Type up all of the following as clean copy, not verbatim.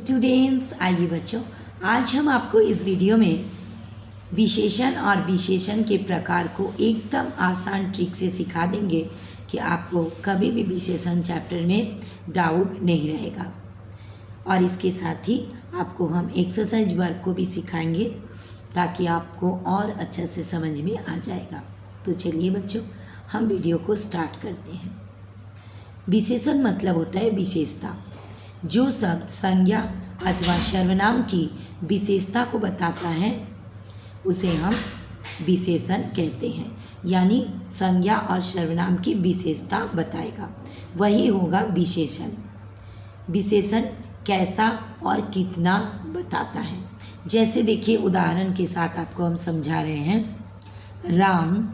Students, आइए बच्चों, आज हम आपको इस वीडियो में विशेषण और विशेषण के प्रकार को एकदम आसान ट्रिक से सिखा देंगे कि आपको कभी भी विशेषण चैप्टर में डाउट नहीं रहेगा। और इसके साथ ही आपको हम एक्सरसाइज वर्क को भी सिखाएंगे ताकि आपको और अच्छा से समझ में आ जाएगा। तो चलिए बच्चों, हम वीडियो को स्टार्ट करते हैं। विशेषण मतलब होता है विशेषता। जो शब्द संज्ञा अथवा सर्वनाम की विशेषता को बताता है उसे हम विशेषण कहते हैं, यानी संज्ञा और सर्वनाम की विशेषता बताएगा, वही होगा विशेषण। विशेषण कैसा और कितना बताता है। जैसे देखिए, उदाहरण के साथ आपको हम समझा रहे हैं। राम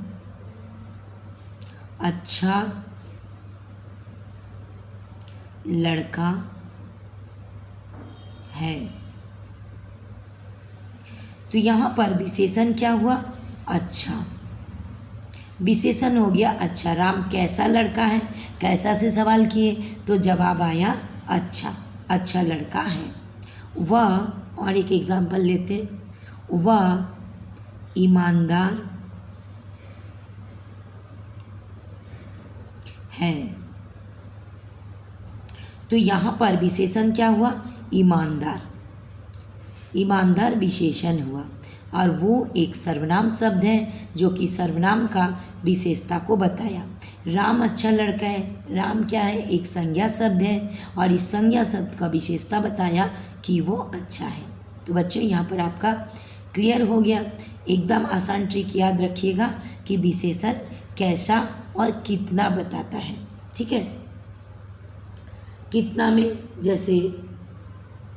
अच्छा लड़का है। तो यहाँ पर विशेषण क्या हुआ? अच्छा। विशेषण हो गया अच्छा। राम कैसा लड़का है, कैसा से सवाल किए तो जवाब आया अच्छा, अच्छा लड़का है। वह, और एक एग्जाम्पल लेते, वह ईमानदार है। तो यहाँ पर विशेषण क्या हुआ? ईमानदार। ईमानदार विशेषण हुआ और वो एक सर्वनाम शब्द है जो कि सर्वनाम का विशेषता को बताया। राम अच्छा लड़का है, राम क्या है? एक संज्ञा शब्द है और इस संज्ञा शब्द का विशेषता बताया कि वो अच्छा है। तो बच्चों, यहाँ पर आपका क्लियर हो गया। एकदम आसान ट्रिक याद रखिएगा कि विशेषण कैसा और कितना बताता है। ठीक है। कितना में, जैसे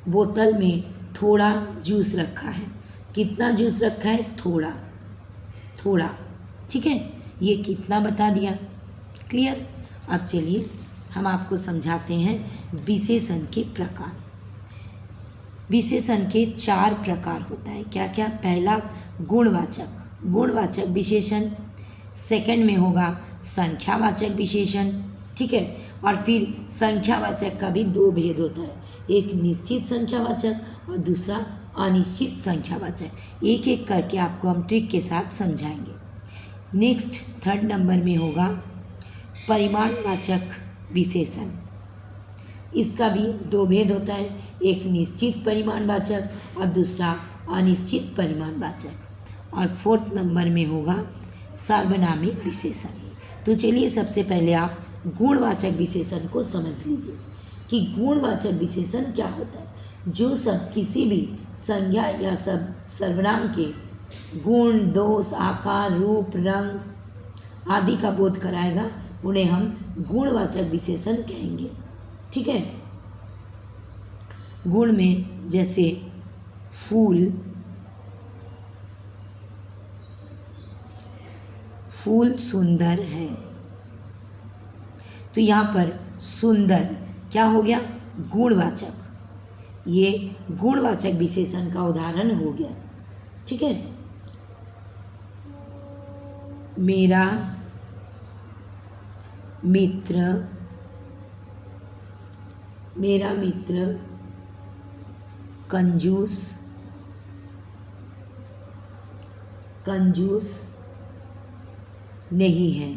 बोतल में थोड़ा जूस रखा है। कितना जूस रखा है? थोड़ा, थोड़ा। ठीक है, ये कितना बता दिया। क्लियर। अब चलिए हम आपको समझाते हैं विशेषण के प्रकार। विशेषण के 4 प्रकार होता है। क्या क्या? पहला गुणवाचक, गुणवाचक विशेषण। सेकंड में होगा संख्यावाचक विशेषण। ठीक है। और फिर संख्यावाचक का भी 2 भेद होता है, एक निश्चित संख्यावाचक और दूसरा अनिश्चित संख्यावाचक। एक एक करके आपको हम ट्रिक के साथ समझाएंगे। नेक्स्ट 3rd नंबर में होगा परिमाणवाचक विशेषण। इसका भी 2 भेद होता है, एक निश्चित परिमाणवाचक और दूसरा अनिश्चित परिमाणवाचक। और 4th नंबर में होगा सार्वनामिक विशेषण। तो चलिए सबसे पहले आप गुणवाचक विशेषण को समझ लीजिए कि गुणवाचक विशेषण क्या होता है। जो शब्द किसी भी संज्ञा या सर्वनाम के गुण, दोष, आकार, रूप, रंग आदि का बोध कराएगा उन्हें हम गुणवाचक विशेषण कहेंगे। ठीक है। गुण में जैसे फूल, फूल सुंदर है। तो यहाँ पर सुंदर क्या हो गया? गुणवाचक। ये गुणवाचक विशेषण का उदाहरण हो गया। ठीक है। मेरा मित्र, मेरा मित्र कंजूस, कंजूस नहीं है।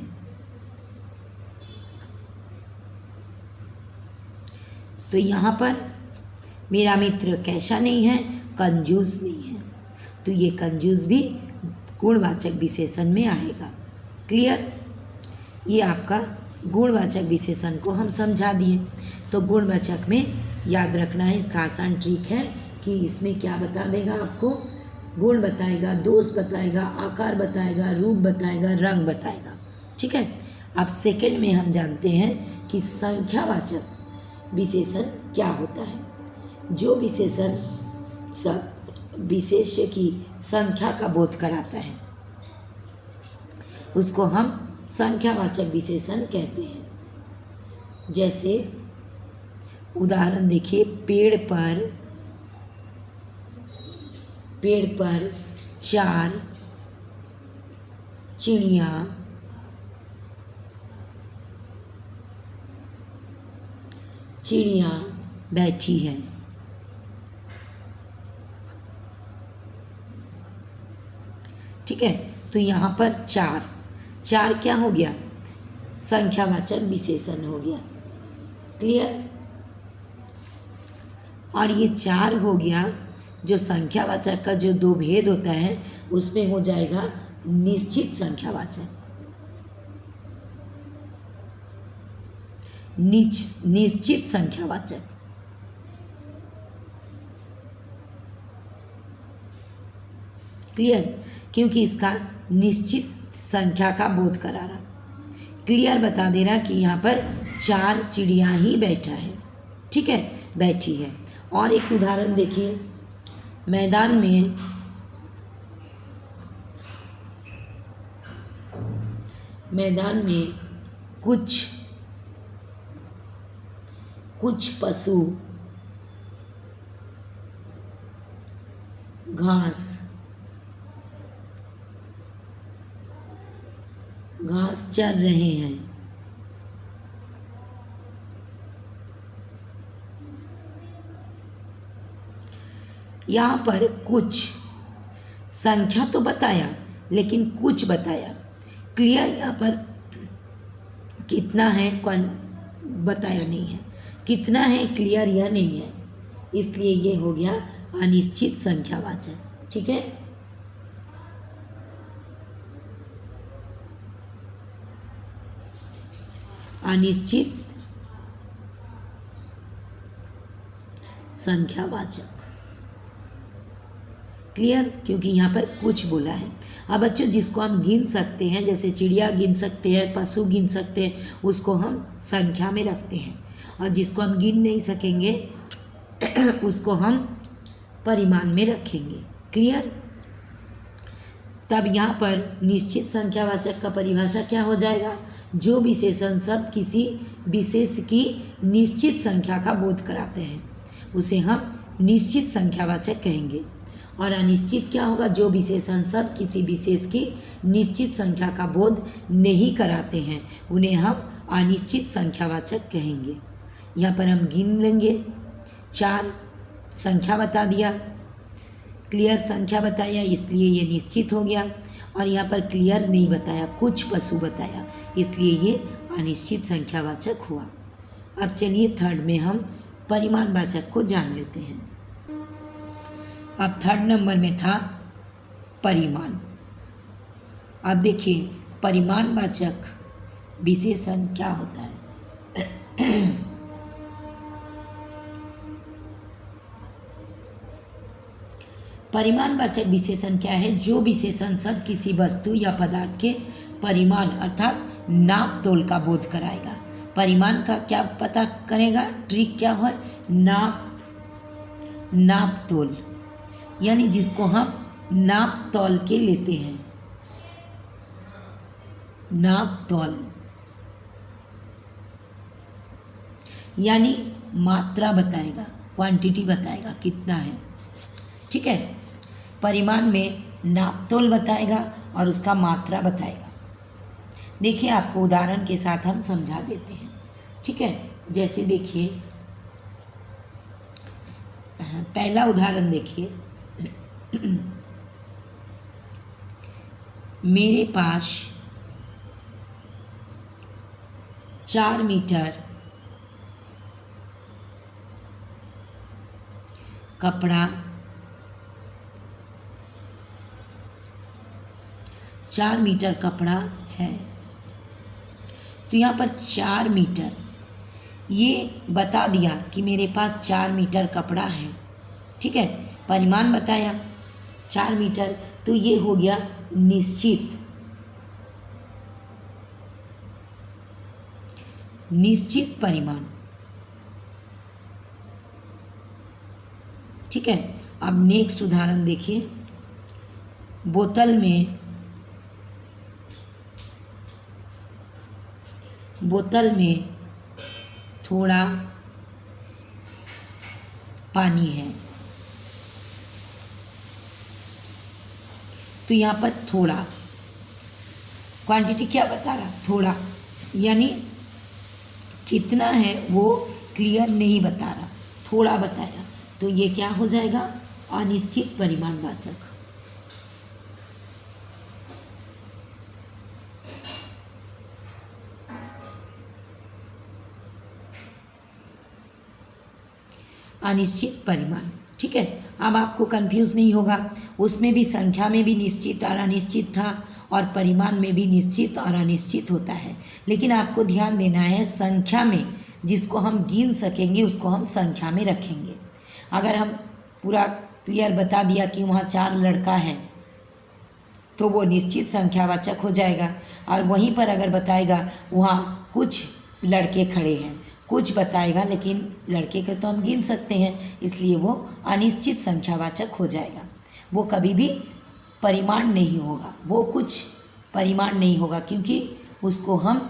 तो यहाँ पर मेरा मित्र कैसा नहीं है? कंजूस नहीं है। तो ये कंजूस भी गुणवाचक विशेषण में आएगा। क्लियर। ये आपका गुणवाचक विशेषण को हम समझा दिए। तो गुणवाचक में याद रखना है, इसका आसान ट्रिक है कि इसमें क्या बता देगा आपको? गुण बताएगा, दोष बताएगा, आकार बताएगा, रूप बताएगा, रंग बताएगा। ठीक है। अब सेकंड में हम जानते हैं कि संख्यावाचक विशेषण क्या होता है। जो विशेषण शब्द विशेष्य की संख्या का बोध कराता है उसको हम संख्यावाचक विशेषण कहते हैं। जैसे उदाहरण देखिए, पेड़ पर 4 चिड़िया बैठी है। ठीक है। तो यहाँ पर चार, चार क्या हो गया, संख्यावाचक विशेषण हो गया। क्लियर। और ये चार हो गया, जो संख्यावाचक का जो दो भेद होता है उसमें हो जाएगा निश्चित संख्यावाचक, निश्चित संख्यावाचक। क्लियर, क्योंकि इसका निश्चित संख्या का बोध करा रहा, क्लियर बता दे रहा कि यहाँ पर चार चिड़िया ही बैठा है, ठीक है, बैठी है। और एक उदाहरण देखिए, मैदान में कुछ पशु घास चर रहे हैं। यहाँ पर कुछ संख्या तो बताया लेकिन कुछ बताया, क्लियर। यहाँ पर कितना है कौन बताया नहीं है, कितना है क्लियर यह नहीं है, इसलिए ये हो गया अनिश्चित संख्यावाचक, ठीक है। अनिश्चित संख्यावाचक, क्लियर, क्योंकि यहाँ पर कुछ बोला है। अब बच्चों जिसको हम गिन सकते हैं, जैसे चिड़िया गिन सकते हैं, पशु गिन सकते हैं, उसको हम संख्या में रखते हैं, और जिसको हम गिन नहीं सकेंगे उसको हम परिमाण में रखेंगे। क्लियर। तब यहाँ पर निश्चित संख्यावाचक का परिभाषा क्या हो जाएगा, जो विशेषण शब्द किसी विशेष की निश्चित संख्या का बोध कराते हैं उसे हम निश्चित संख्यावाचक कहेंगे। और अनिश्चित क्या होगा, जो विशेषण शब्द किसी विशेष की निश्चित संख्या का बोध नहीं कराते हैं उन्हें हम अनिश्चित संख्यावाचक कहेंगे। यहाँ पर हम गिन लेंगे, चार संख्या बता दिया, क्लियर, संख्या बताया इसलिए ये निश्चित हो गया। और यहाँ पर क्लियर नहीं बताया, कुछ पशु बताया, इसलिए ये अनिश्चित संख्यावाचक हुआ। अब चलिए थर्ड में हम परिमाणवाचक को जान लेते हैं। अब थर्ड नंबर में था परिमाण। अब देखिए परिमाणवाचक विशेषण क्या होता है। परिमाणवाचक विशेषण क्या है, जो विशेषण शब्द किसी वस्तु या पदार्थ के परिमाण अर्थात नाप तोल का बोध कराएगा। परिमाण का क्या पता करेगा, ट्रिक क्या है, नाप तोल, यानी जिसको हम नाप तोल के लेते हैं, नाप तोल यानी मात्रा बताएगा, क्वांटिटी बताएगा कितना है, ठीक है। परिमाण में नाप तोल बताएगा और उसका मात्रा बताएगा। देखिए आपको उदाहरण के साथ हम समझा देते हैं, ठीक है। जैसे देखिए पहला उदाहरण देखिए, मेरे पास 4 मीटर कपड़ा, 4 मीटर कपड़ा है। तो यहाँ पर 4 मीटर ये बता दिया कि मेरे पास 4 मीटर कपड़ा है, ठीक है। परिमाण बताया 4 मीटर, तो ये हो गया निश्चित परिमाण, ठीक है। अब नेक्स्ट उदाहरण देखिए, बोतल में थोड़ा पानी है। तो यहाँ पर थोड़ा क्वांटिटी क्या बता रहा, थोड़ा, यानी कितना है वो क्लियर नहीं बता रहा, थोड़ा बताया। तो ये क्या हो जाएगा, अनिश्चित परिमाणवाचक। अनिश्चित परिमाण। ठीक है, अब आपको कंफ्यूज नहीं होगा, उसमें भी संख्या में भी निश्चित और अनिश्चित था और परिमाण में भी निश्चित और अनिश्चित होता है। लेकिन आपको ध्यान देना है, संख्या में जिसको हम गिन सकेंगे उसको हम संख्या में रखेंगे। अगर हम पूरा क्लियर बता दिया कि वहाँ 4 लड़का है तो वो निश्चित संख्यावाचक हो जाएगा, और वहीं पर अगर बताएगा वहाँ कुछ लड़के खड़े हैं, कुछ बताएगा लेकिन लड़के के तो हम गिन सकते हैं, इसलिए वो अनिश्चित संख्यावाचक हो जाएगा। वो कभी भी परिमाण नहीं होगा, वो कुछ परिमाण नहीं होगा, क्योंकि उसको हम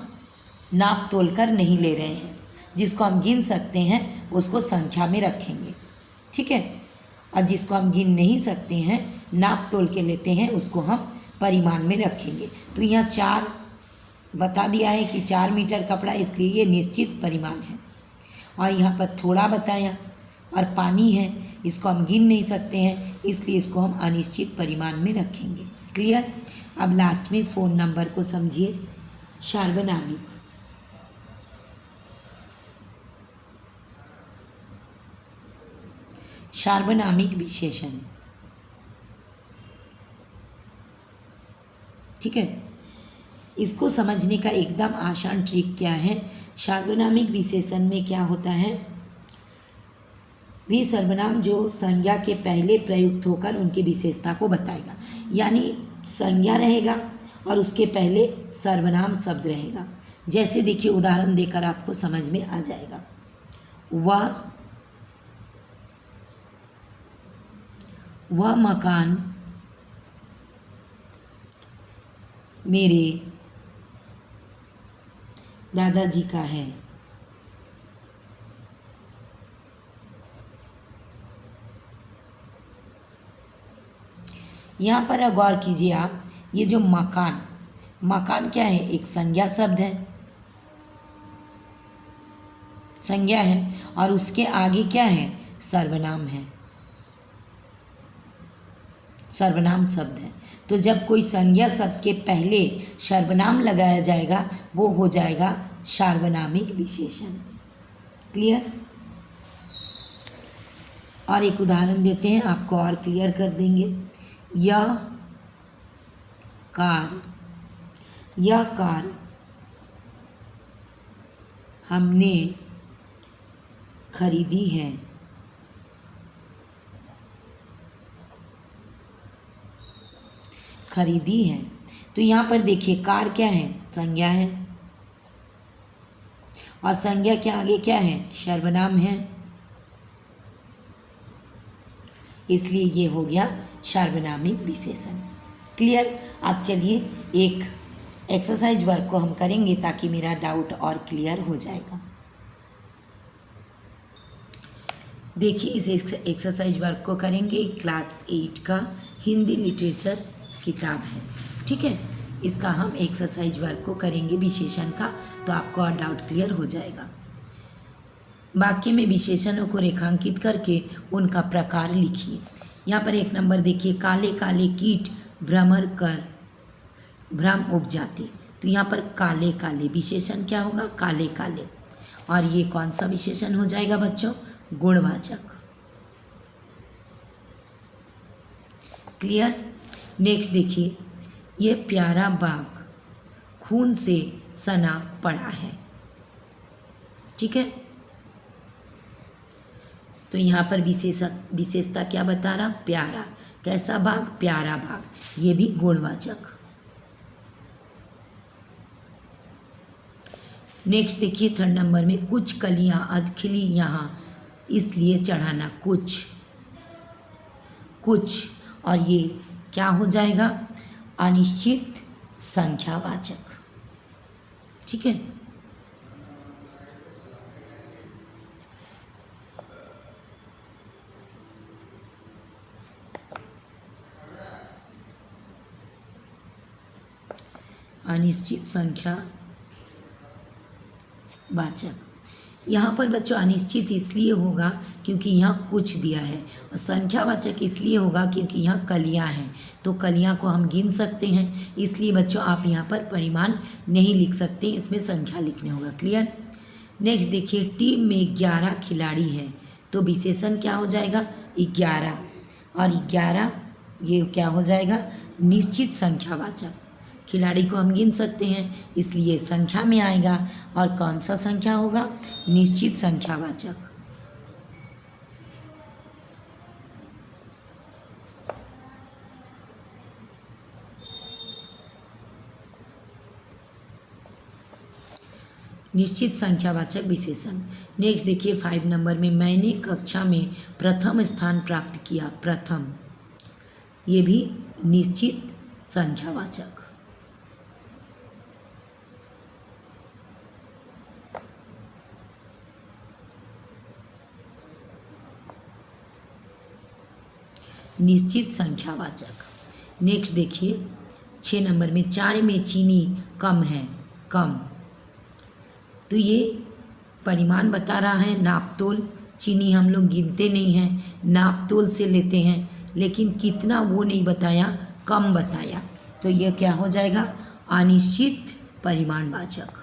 नाप तोल कर नहीं ले रहे हैं। जिसको हम गिन सकते हैं उसको संख्या में रखेंगे। ठीक है, और जिसको हम गिन नहीं सकते हैं, नाप तोल के लेते हैं, उसको हम परिमाण में रखेंगे। तो यहाँ 4 बता दिया है कि 4 मीटर कपड़ा, इसलिए ये निश्चित परिमाण है। और यहाँ पर थोड़ा बताया, और पानी है, इसको हम गिन नहीं सकते हैं, इसलिए इसको हम अनिश्चित परिमाण में रखेंगे। क्लियर। अब लास्ट में फ़ोन नंबर को समझिए। सार्वनामिक, सार्वनामिक विशेषण। ठीक है, इसको समझने का एकदम आसान ट्रिक क्या है। सार्वनामिक विशेषण में क्या होता है, वे सर्वनाम जो संज्ञा के पहले प्रयुक्त होकर उनकी विशेषता को बताएगा। यानी संज्ञा रहेगा और उसके पहले सर्वनाम शब्द रहेगा। जैसे देखिए, उदाहरण देकर आपको समझ में आ जाएगा। वह मकान मेरे दादाजी का है। यहाँ पर गौर कीजिए आप, ये जो मकान, मकान क्या है, एक संज्ञा शब्द है, संज्ञा है, और उसके आगे क्या है, सर्वनाम है, सर्वनाम शब्द है। तो जब कोई संज्ञा शब्द के पहले सर्वनाम लगाया जाएगा वो हो जाएगा सार्वनामिक विशेषण। क्लियर। और एक उदाहरण देते हैं, आपको और क्लियर कर देंगे। यह कार हमने खरीदी है। खरीदी है, तो यहाँ पर देखिए, कार क्या है, संज्ञा है, और संज्ञा के आगे क्या है, सर्वनाम है, इसलिए ये हो गया सार्वनामिक विशेषण। क्लियर। अब चलिए एक एक्सरसाइज वर्क को हम करेंगे ताकि मेरा डाउट और क्लियर हो जाएगा। देखिए, इस एक्सरसाइज वर्क को करेंगे, क्लास 8 का हिंदी लिटरेचर किताब है। ठीक है, इसका हम एक्सरसाइज वर्क को करेंगे विशेषण का, तो आपको और डाउट क्लियर हो जाएगा। वाक्य में विशेषणों को रेखांकित करके उनका प्रकार लिखिए। यहाँ पर 1 नंबर देखिए, काले काले कीट भ्रमर कर भ्रम उपजाते। तो यहाँ पर काले काले विशेषण क्या होगा, काले काले, और ये कौन सा विशेषण हो जाएगा बच्चों, गुणवाचक। क्लियर। नेक्स्ट देखिए, ये प्यारा बाग खून से सना पड़ा है। ठीक है, तो यहाँ पर विशेषता क्या बता रहा, प्यारा। कैसा बाग, प्यारा बाग, ये भी गुणवाचक। नेक्स्ट देखिए 3rd नंबर में, कुछ कलियाँ अध खिली यहाँ इसलिए चढ़ाना, कुछ, और ये क्या हो जाएगा, अनिश्चित संख्यावाचक। ठीक है, अनिश्चित संख्यावाचक। यहाँ पर बच्चों अनिश्चित इसलिए होगा क्योंकि यहाँ कुछ दिया है, और संख्यावाचक इसलिए होगा क्योंकि यहाँ कलियाँ हैं, तो कलियाँ को हम गिन सकते हैं, इसलिए बच्चों आप यहाँ पर परिमाण नहीं लिख सकते, इसमें संख्या लिखने होगा। क्लियर। नेक्स्ट देखिए, टीम में 11 खिलाड़ी हैं तो विशेषण क्या हो जाएगा 11, और 11 ये क्या हो जाएगा निश्चित संख्यावाचक। खिलाड़ी को हम गिन सकते हैं इसलिए संख्या में आएगा, और कौन सा संख्या होगा निश्चित संख्यावाचक। निश्चित संख्यावाचक विशेषण। नेक्स्ट देखिए 5 नंबर में, मैंने कक्षा में प्रथम स्थान प्राप्त किया। प्रथम ये भी निश्चित संख्यावाचक। निश्चित संख्यावाचक। नेक्स्ट देखिए 6 नंबर में, चाय में चीनी कम है। कम तो ये परिमाण बता रहा है, नापतोल। चीनी हम लोग गिनते नहीं हैं, नापतोल से लेते हैं, लेकिन कितना वो नहीं बताया, कम बताया। तो यह क्या हो जाएगा अनिश्चित परिमाणवाचक।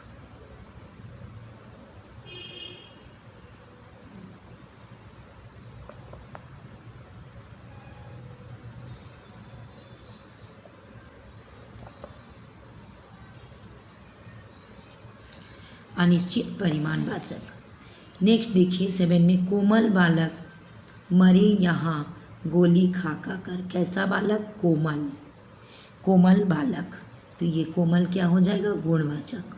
अनिश्चित परिमाणवाचक। नेक्स्ट देखिए 7 में, कोमल बालक मरे यहाँ गोली खा कर। कैसा बालक कोमल, कोमल बालक। तो ये कोमल क्या हो जाएगा गुणवाचक।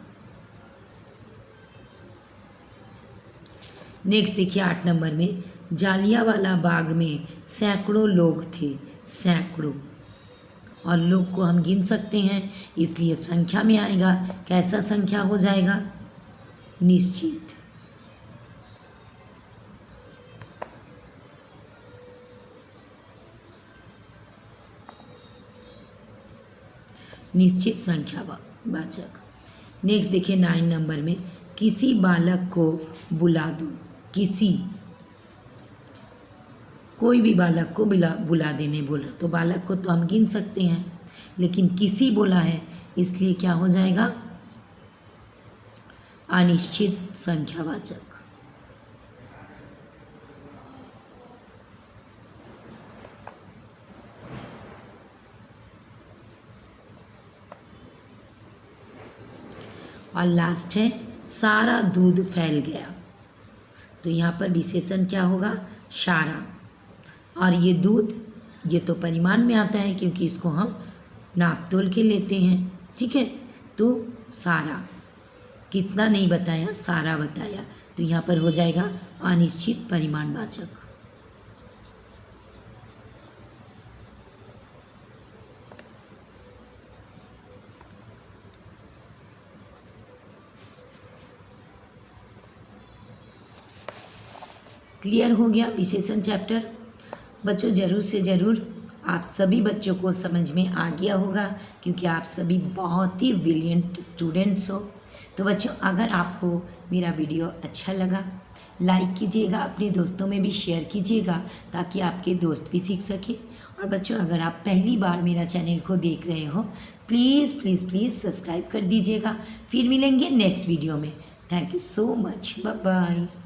नेक्स्ट देखिए 8 नंबर में, जालियांवाला बाग में सैकड़ों लोग थे। सैकड़ों, और लोग को हम गिन सकते हैं इसलिए संख्या में आएगा। कैसा संख्या हो जाएगा निश्चित। निश्चित संख्यावाचक। नेक्स्ट देखिए 9 नंबर में, किसी बालक को बुला दो। किसी, कोई भी बालक को बुला देने बोला, तो बालक को तो हम गिन सकते हैं, लेकिन किसी बोला है इसलिए क्या हो जाएगा अनिश्चित संख्यावाचक। और लास्ट है सारा दूध फैल गया। तो यहाँ पर विशेषण क्या होगा सारा। और ये दूध ये तो परिमाण में आता है क्योंकि इसको हम नापतोल के लेते हैं, ठीक है। तो सारा कितना नहीं बताया, सारा बताया, तो यहाँ पर हो जाएगा अनिश्चित परिमाणवाचक। क्लियर हो गया विशेषण चैप्टर। बच्चों ज़रूर से ज़रूर आप सभी बच्चों को समझ में आ गया होगा क्योंकि आप सभी बहुत ही ब्रिलियंट स्टूडेंट्स हो। तो बच्चों अगर आपको मेरा वीडियो अच्छा लगा लाइक कीजिएगा, अपने दोस्तों में भी शेयर कीजिएगा ताकि आपके दोस्त भी सीख सकें। और बच्चों अगर आप पहली बार मेरा चैनल को देख रहे हो प्लीज़ प्लीज़ प्लीज़ सब्सक्राइब कर दीजिएगा। फिर मिलेंगे नेक्स्ट वीडियो में। Thank you so much, bye bye.